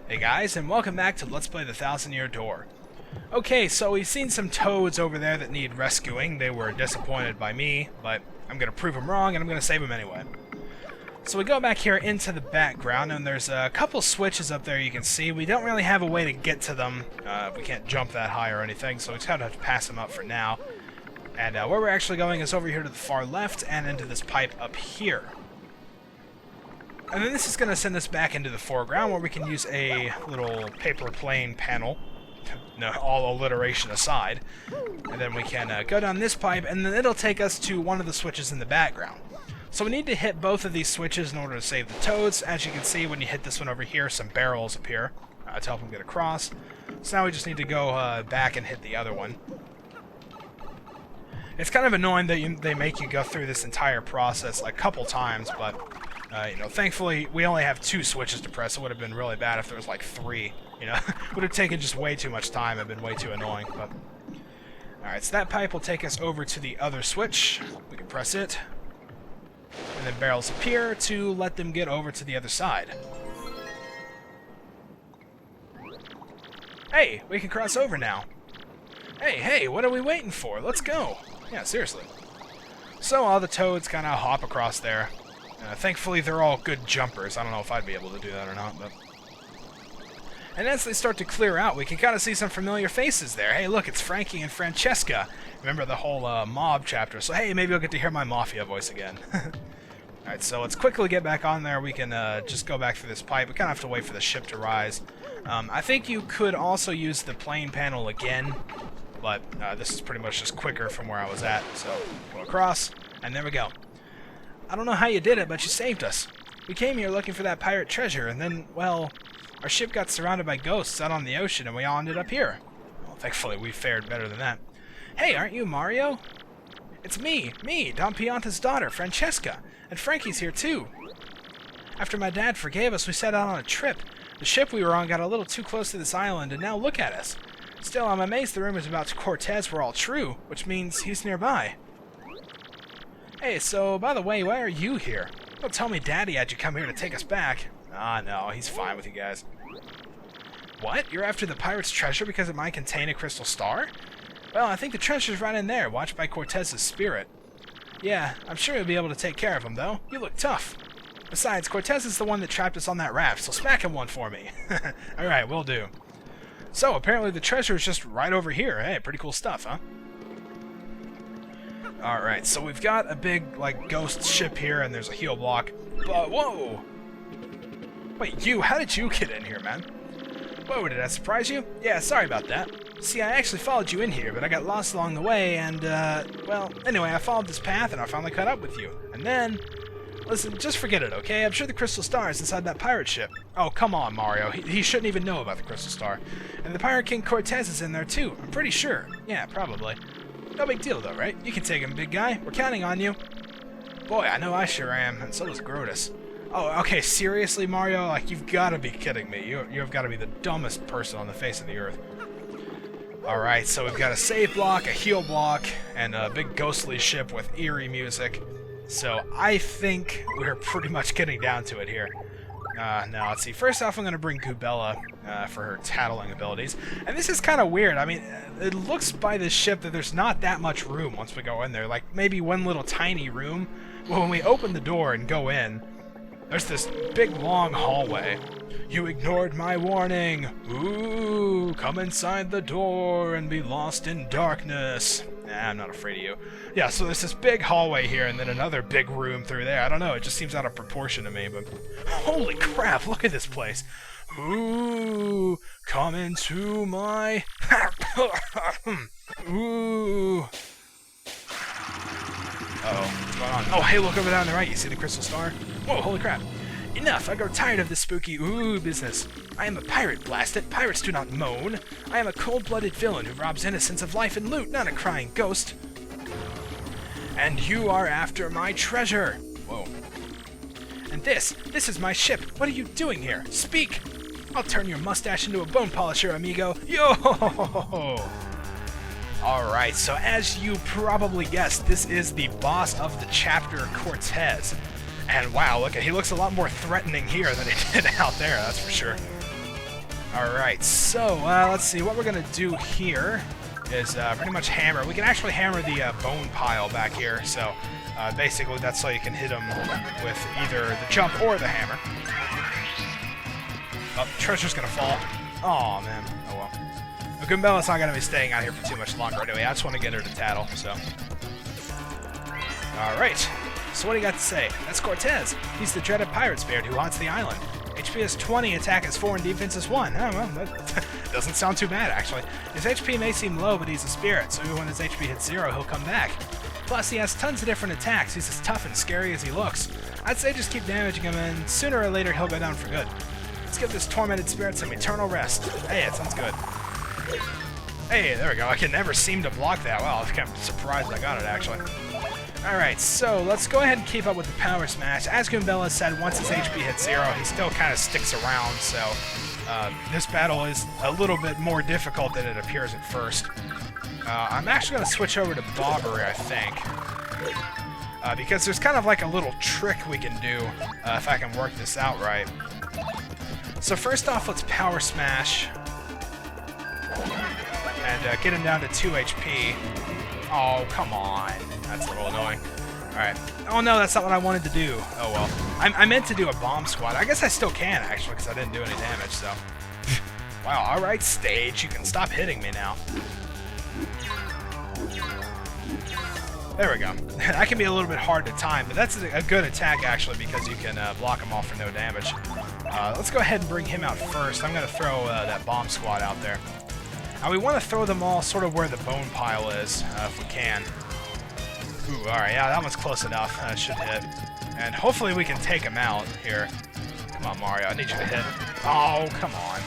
Hey guys, and welcome back to Let's Play the Thousand Year Door. Okay, so we've seen some toads over there that need rescuing. They were disappointed by me, but I'm going to prove them wrong, and I'm going to save them anyway. So we go back here into the background, and there's a couple switches up there you can see. We don't really have a way to get to them. We can't jump that high or anything, so we just kind of have to pass them up for now. And where we're actually going is over here to the far left and into this pipe up here. And then this is going to send us back into the foreground where we can use a little paper plane panel, no, all alliteration aside, and then we can go down this pipe, and then it'll take us to one of the switches in the background. So we need to hit both of these switches in order to save the toads. As you can see, when you hit this one over here, some barrels appear to help them get across. So now we just need to go back and hit the other one. It's kind of annoying that they make you go through this entire process like a couple times, but you know, thankfully we only have 2 switches to press. It would have been really bad if there was like 3. You know, would have taken just way too much time. It'd been way too annoying. But all right, so that pipe will take us over to the other switch. We can press it, and then barrels appear to let them get over to the other side. Hey, we can cross over now. Hey, what are we waiting for? Let's go. Yeah, seriously. So all the toads kind of hop across there. Thankfully, they're all good jumpers. I don't know if I'd be able to do that or not, but... And as they start to clear out, we can kind of see some familiar faces there. Hey, look, it's Frankie and Francesca. Remember the whole mob chapter, so hey, maybe I'll get to hear my Mafia voice again. Alright, so let's quickly get back on there. We can just go back through this pipe. We kind of have to wait for the ship to rise. I think you could also use the plane panel again, but this is pretty much just quicker from where I was at. So, go across, and there we go. I don't know how you did it, but you saved us. We came here looking for that pirate treasure, and then, well, our ship got surrounded by ghosts out on the ocean, and we all ended up here. Well, thankfully, we fared better than that. Hey, aren't you Mario? It's me, Don Pianta's daughter, Francesca, and Frankie's here too. After my dad forgave us, we set out on a trip. The ship we were on got a little too close to this island, and now look at us. Still, I'm amazed the rumors about Cortez were all true, which means he's nearby. Hey, so, by the way, why are you here? Don't tell me Daddy had you come here to take us back. Ah, no, he's fine with you guys. What? You're after the pirate's treasure because it might contain a crystal star? Well, I think the treasure's right in there, watched by Cortez's spirit. Yeah, I'm sure you'll be able to take care of him, though. You look tough. Besides, Cortez is the one that trapped us on that raft, so smack him one for me. Alright, will do. So, apparently the treasure is just right over here. Hey, pretty cool stuff, huh? Alright, so we've got a big, like, ghost ship here, and there's a heal block. But, whoa! Wait, how did you get in here, man? Whoa, did I surprise you? Yeah, sorry about that. See, I actually followed you in here, but I got lost along the way, and, well, anyway, I followed this path, and I finally caught up with you. And then... Listen, just forget it, okay? I'm sure the crystal star is inside that pirate ship. Oh, come on, Mario. He shouldn't even know about the crystal star. And the pirate king Cortez is in there, too. I'm pretty sure. Yeah, probably. No big deal, though, right? You can take him, big guy. We're counting on you. Boy, I know I sure am, and so does Grotus. Oh, okay, seriously, Mario? Like, you've got to be kidding me. You've got to be the dumbest person on the face of the earth. Alright, so we've got a save block, a heal block, and a big ghostly ship with eerie music. So I think we're pretty much getting down to it here. Now, let's see. First off, I'm going to bring Kubella for her tattling abilities. And this is kind of weird. I mean, it looks by this ship that there's not that much room once we go in there. Like, maybe one little tiny room. Well, when we open the door and go in, there's this big, long hallway. You ignored my warning. Ooh, come inside the door and be lost in darkness. Nah, I'm not afraid of you. Yeah, so there's this big hallway here and then another big room through there. I don't know, it just seems out of proportion to me, but... Holy crap, look at this place. Ooh, come into my... Ooh. Uh-oh, what's going on? Oh, hey, look over there on the right. You see the crystal star? Whoa, holy crap. Enough, I grow tired of this spooky ooh business. I am a pirate, blast it. Pirates do not moan. I am a cold-blooded villain who robs innocents of life and loot, not a crying ghost. And you are after my treasure. Whoa. And this is my ship. What are you doing here? Speak! I'll turn your mustache into a bone polisher, amigo. Yo! Alright, so as you probably guessed, this is the boss of the chapter, Cortez. And wow, look, he looks a lot more threatening here than he did out there, that's for sure. Alright, so let's see. What we're going to do here is pretty much hammer. We can actually hammer the bone pile back here, so basically that's so you can hit them with either the jump or the hammer. Oh, treasure's going to fall. Oh man. Oh well. Goombella's not going to be staying out here for too much longer anyway. I just want to get her to tattle, so. Alright. So what do you got to say? That's Cortez. He's the dreaded pirate spirit who haunts the island. HP is 20, attack is 4, and defense is 1. Oh, well, that doesn't sound too bad, actually. His HP may seem low, but he's a spirit, so even when his HP hits 0, he'll come back. Plus, he has tons of different attacks. He's as tough and scary as he looks. I'd say just keep damaging him, and sooner or later, he'll go down for good. Let's give this tormented spirit some eternal rest. Hey, it sounds good. Hey, there we go. I can never seem to block that. Wow, I'm kind of surprised I got it, actually. Alright, so let's go ahead and keep up with the power smash. As Goombella said, once his HP hits 0, he still kind of sticks around, so this battle is a little bit more difficult than it appears at first. I'm actually going to switch over to Bobbery, I think, because there's kind of like a little trick we can do if I can work this out right. So first off, let's power smash and get him down to 2 HP. Oh, come on. That's a little annoying. Alright. Oh no, that's not what I wanted to do. Oh well. I meant to do a bomb squad. I guess I still can, actually, because I didn't do any damage, so. Wow, alright, stage. You can stop hitting me now. There we go. That can be a little bit hard to time, but that's a good attack, actually, because you can block him off for no damage. Let's go ahead and bring him out first. I'm going to throw that bomb squad out there. Now, we want to throw them all sort of where the bone pile is, if we can. Ooh, alright, yeah, that one's close enough. That should hit. And hopefully we can take him out here. Come on, Mario, I need you to hit. Oh, come on.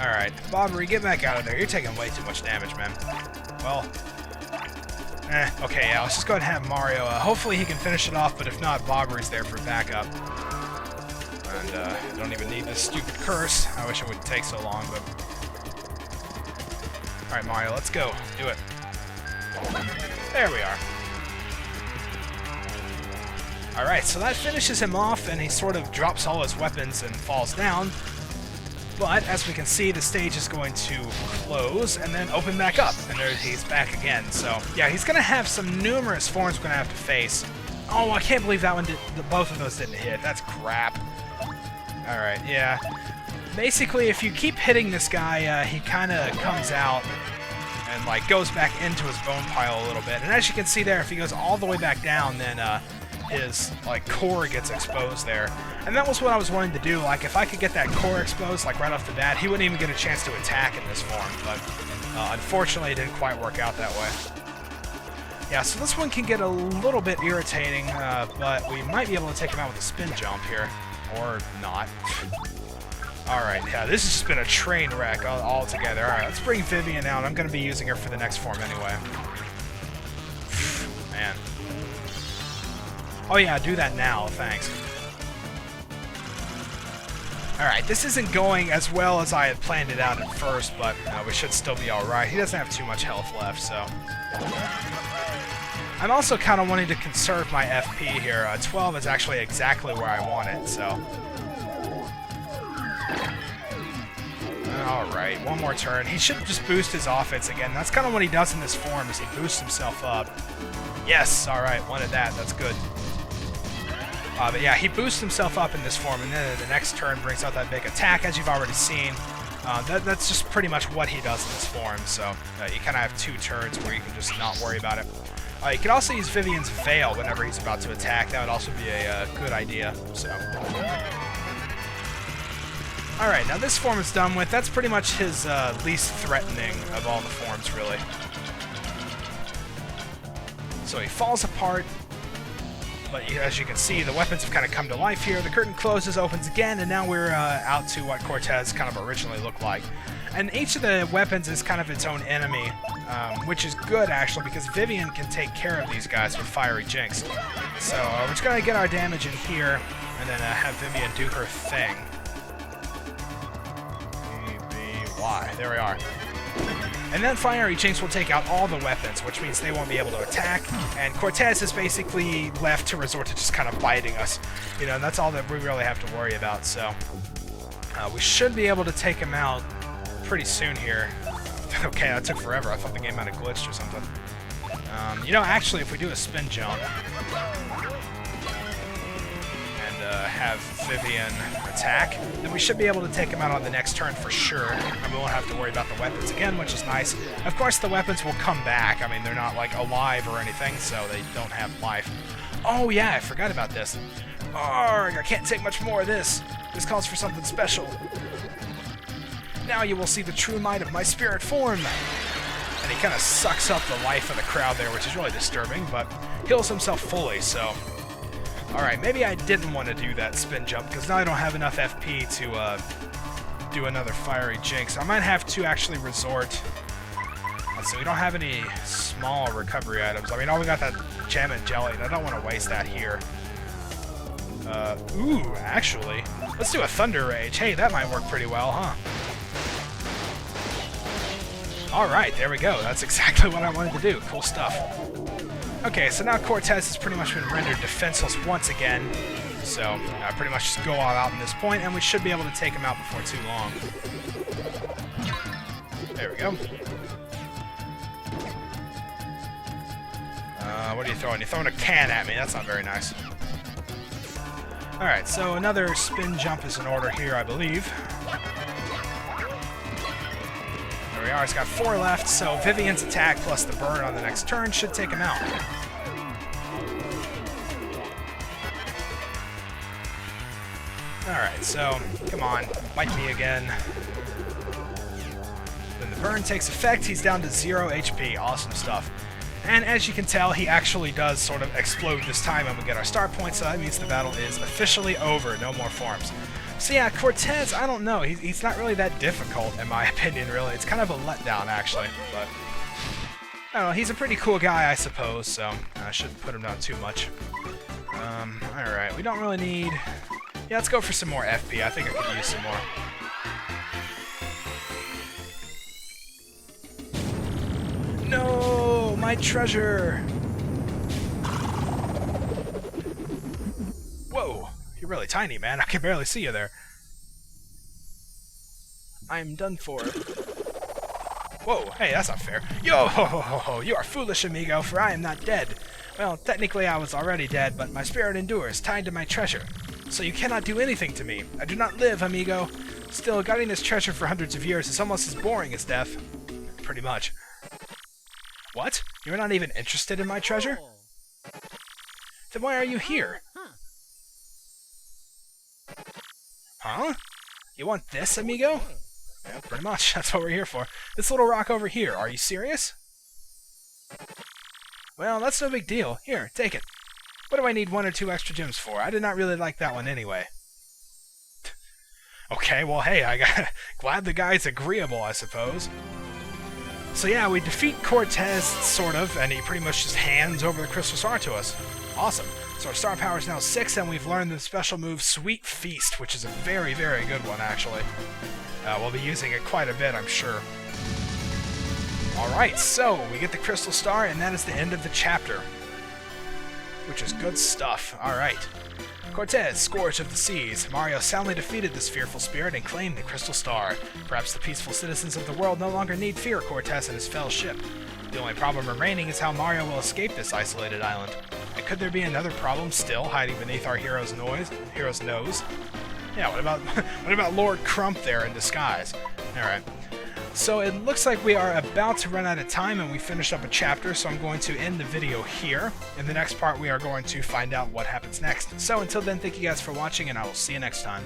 Alright, Bobbery, get back out of there. You're taking way too much damage, man. Well, okay, yeah, let's just go ahead and have Mario. Hopefully he can finish it off, but if not, Bobbery's there for backup. And I don't even need this stupid curse. I wish it wouldn't take so long, but... Alright, Mario, let's go. Do it. There we are. Alright, so that finishes him off, and he sort of drops all his weapons and falls down. But, as we can see, the stage is going to close and then open back up. And there he's back again. So, yeah, he's going to have some numerous forms we're going to have to face. Oh, I can't believe that one both of those didn't hit. That's crap. Alright, yeah. Basically, if you keep hitting this guy, he kind of comes out and, like, goes back into his bone pile a little bit. And as you can see there, if he goes all the way back down, then his, like, core gets exposed there. And that was what I was wanting to do. Like, if I could get that core exposed, like, right off the bat, he wouldn't even get a chance to attack in this form. But, unfortunately, it didn't quite work out that way. Yeah, so this one can get a little bit irritating, but we might be able to take him out with a spin jump here. Or not. Alright, yeah, this has just been a train wreck altogether. Alright, let's bring Vivian out. I'm going to be using her for the next form anyway. Man. Oh yeah, do that now, thanks. Alright, this isn't going as well as I had planned it out at first, but we should still be alright. He doesn't have too much health left, so... I'm also kind of wanting to conserve my FP here. 12 is actually exactly where I want it, so... Alright, one more turn. He should just boost his offense again. That's kind of what he does in this form, is he boosts himself up. Yes, alright, wanted that. That's good. But yeah, he boosts himself up in this form, and then the next turn brings out that big attack, as you've already seen. That's just pretty much what he does in this form, so you kind of have 2 turns where you can just not worry about it. You can also use Vivian's Veil whenever he's about to attack. That would also be a good idea, so... Alright, now this form is done with. That's pretty much his least threatening of all the forms, really. So he falls apart, but as you can see, the weapons have kind of come to life here. The curtain closes, opens again, and now we're out to what Cortez kind of originally looked like. And each of the weapons is kind of its own enemy, which is good, actually, because Vivian can take care of these guys with Fiery Jinx. So we're just going to get our damage in here, and then have Vivian do her thing. E-B-Y. There we are. And then Fiery Jinx will take out all the weapons, which means they won't be able to attack, and Cortez is basically left to resort to just kind of biting us. You know, and that's all that we really have to worry about, so... we should be able to take him out pretty soon here. Okay, that took forever. I thought the game might have glitched or something. You know, actually, if we do a spin jump... have Vivian attack, then we should be able to take him out on the next turn for sure, and we won't have to worry about the weapons again, which is nice. Of course, the weapons will come back. I mean, they're not, like, alive or anything, so they don't have life. Oh, yeah, I forgot about this. Arrgh, I can't take much more of this. This calls for something special. Now you will see the true might of my spirit form. And he kind of sucks up the life of the crowd there, which is really disturbing, but heals himself fully, so... Alright, maybe I didn't want to do that spin jump, because now I don't have enough FP to do another Fiery Jinx. I might have to actually resort... Let's see, we don't have any small recovery items. I mean, all we got that Gem and Jelly, and I don't want to waste that here. Ooh, actually, let's do a Thunder Rage. Hey, that might work pretty well, huh? Alright, there we go. That's exactly what I wanted to do. Cool stuff. Okay, so now Cortez has pretty much been rendered defenseless once again. So, pretty much just go all out at this point, and we should be able to take him out before too long. There we go. What are you throwing? You're throwing a can at me. That's not very nice. Alright, so another spin jump is in order here, I believe. There we are. He's got 4 left, so Vivian's attack plus the burn on the next turn should take him out. Alright, so, come on, bite me again. When the burn takes effect, he's down to 0 HP. Awesome stuff. And as you can tell, he actually does sort of explode this time, and we get our star points, so that means the battle is officially over. No more forms. So yeah, Cortez, I don't know. He's not really that difficult, in my opinion, really. It's kind of a letdown, actually. But, I don't know, he's a pretty cool guy, I suppose, so I shouldn't put him down too much. Alright, we don't really need... Yeah, let's go for some more FP. I think I could use some more. No! My treasure! Whoa! You're really tiny, man. I can barely see you there. I'm done for. Whoa! Hey, that's not fair. Yo! Ho, ho, ho, ho. You are foolish, amigo, for I am not dead. Well, technically I was already dead, but my spirit endures, tied to my treasure. So you cannot do anything to me. I do not live, amigo. Still, guarding this treasure for hundreds of years is almost as boring as death. Pretty much. What? You're not even interested in my treasure? Then why are you here? Huh? You want this, amigo? Yeah, pretty much. That's what we're here for. This little rock over here. Are you serious? Well, that's no big deal. Here, take it. What do I need 1 or 2 extra gems for? I did not really like that one anyway. Okay, well, hey, glad the guy's agreeable, I suppose. So yeah, we defeat Cortez, sort of, and he pretty much just hands over the Crystal Star to us. Awesome. So our star power is now 6, and we've learned the special move Sweet Feast, which is a very, very good one, actually. We'll be using it quite a bit, I'm sure. Alright, so we get the Crystal Star, and that is the end of the chapter. Which is good stuff. Alright. Cortez, Scourge of the Seas. Mario soundly defeated this fearful spirit and claimed the Crystal Star. Perhaps the peaceful citizens of the world no longer need fear Cortez and his fell ship. The only problem remaining is how Mario will escape this isolated island. And could there be another problem still hiding beneath our hero's nose? Yeah, what about Lord Crump there in disguise? Alright. So it looks like we are about to run out of time, and we finished up a chapter, so I'm going to end the video here. In the next part, we are going to find out what happens next. So until then, thank you guys for watching, and I will see you next time.